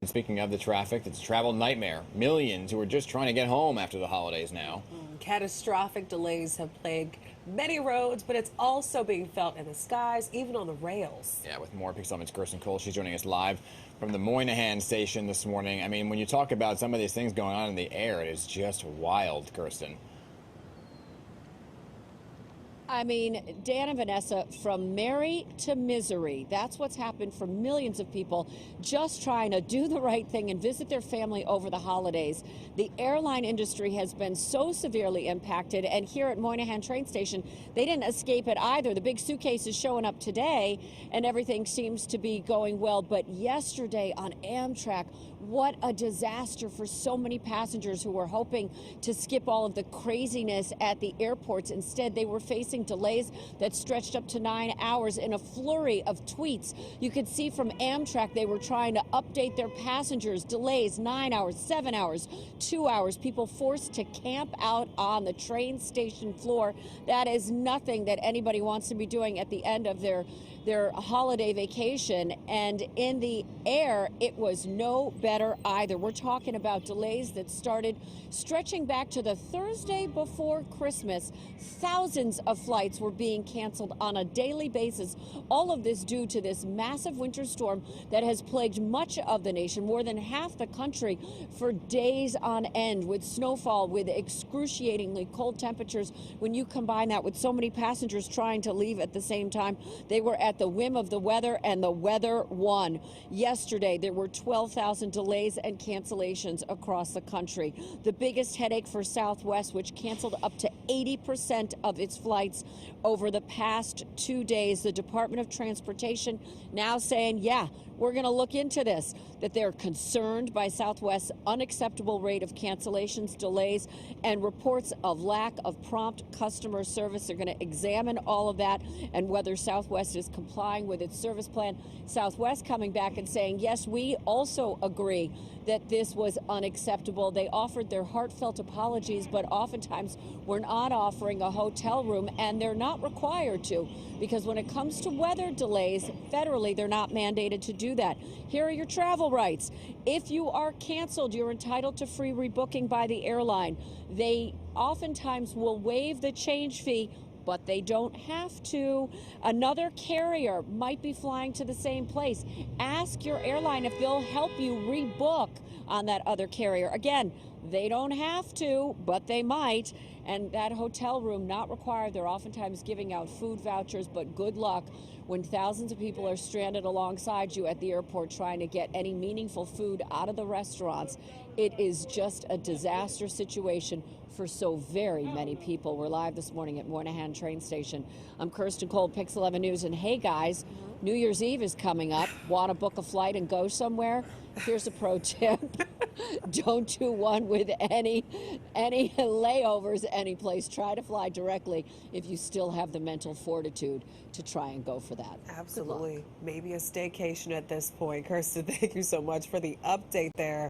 Speaking of the traffic, it's a travel nightmare. Millions who are just trying to get home after the holidays now. Catastrophic delays have plagued many roads, but it's also being felt in the skies, even on the rails. Yeah, with more Pix 11's Kirsten Cole. She's joining us live from the Moynihan station this morning. I mean, when you talk about some of these things going on in the air, it is just wild, Kirsten. I mean, Dan and Vanessa, from merry to misery. That's what's happened for millions of people just trying to do the right thing and visit their family over the holidays. The airline industry has been so severely impacted, and here at Moynihan train station, they didn't escape it either. The big suitcase is showing up today, and everything seems to be going well. But yesterday on Amtrak, what a disaster for so many passengers who were hoping to skip all of the craziness at the airports. Instead, they were facing delays that stretched up to 9 hours in a flurry of tweets. You could see from Amtrak they were trying to update their passengers. Delays 9 hours, 7 hours, 2 hours. People forced to camp out on the train station floor. That is nothing that anybody wants to be doing at the end of their holiday vacation. And in the air, it was no better either. We're talking about delays that started stretching back to the Thursday before Christmas. Thousands of flights were being canceled on a daily basis. All of this due to this massive winter storm that has plagued much of the nation, more than half the country, for days on end, with snowfall, with excruciatingly cold temperatures. When you combine that with so many passengers trying to leave at the same time, they were at the whim of the weather, and the weather won. Yesterday, there were 12,000 delays and cancellations across the country. The biggest headache for Southwest, which canceled up to 80% of its flights over the past 2 days. The Department of Transportation now saying, yeah, we're going to look into this, that they're concerned by Southwest's unacceptable rate of cancellations, delays, and reports of lack of prompt customer service. They're going to examine all of that and whether Southwest is complying with its service plan. Southwest coming back and saying, yes, we also agree that this was unacceptable. They offered their heartfelt apologies, but oftentimes we're not offering a hotel room, and they're not required to, because when it comes to weather delays, federally, they're not mandated to do that. Here are your travel rights. If you are canceled, you're entitled to free rebooking by the airline. They oftentimes will waive the change fee, but they don't have to. Another carrier might be flying to the same place. Ask your airline if they'll help you rebook on that other carrier. Again, they don't have to, but they might. And that hotel room, not required. They're oftentimes giving out food vouchers, but good luck when thousands of people are stranded alongside you at the airport trying to get any meaningful food out of the restaurants. It is just a disaster situation for so very many people. We're live this morning at Moynihan train station. I'm Kirsten Cole, Pix 11 News. And hey, guys, New Year's Eve is coming up. Want to book a flight and go somewhere? Here's a pro tip. Don't do one with any layovers any place. Try to fly directly if you still have the mental fortitude to try and go for that. Absolutely. Maybe a staycation at this point. Kirsten, thank you so much for the update there.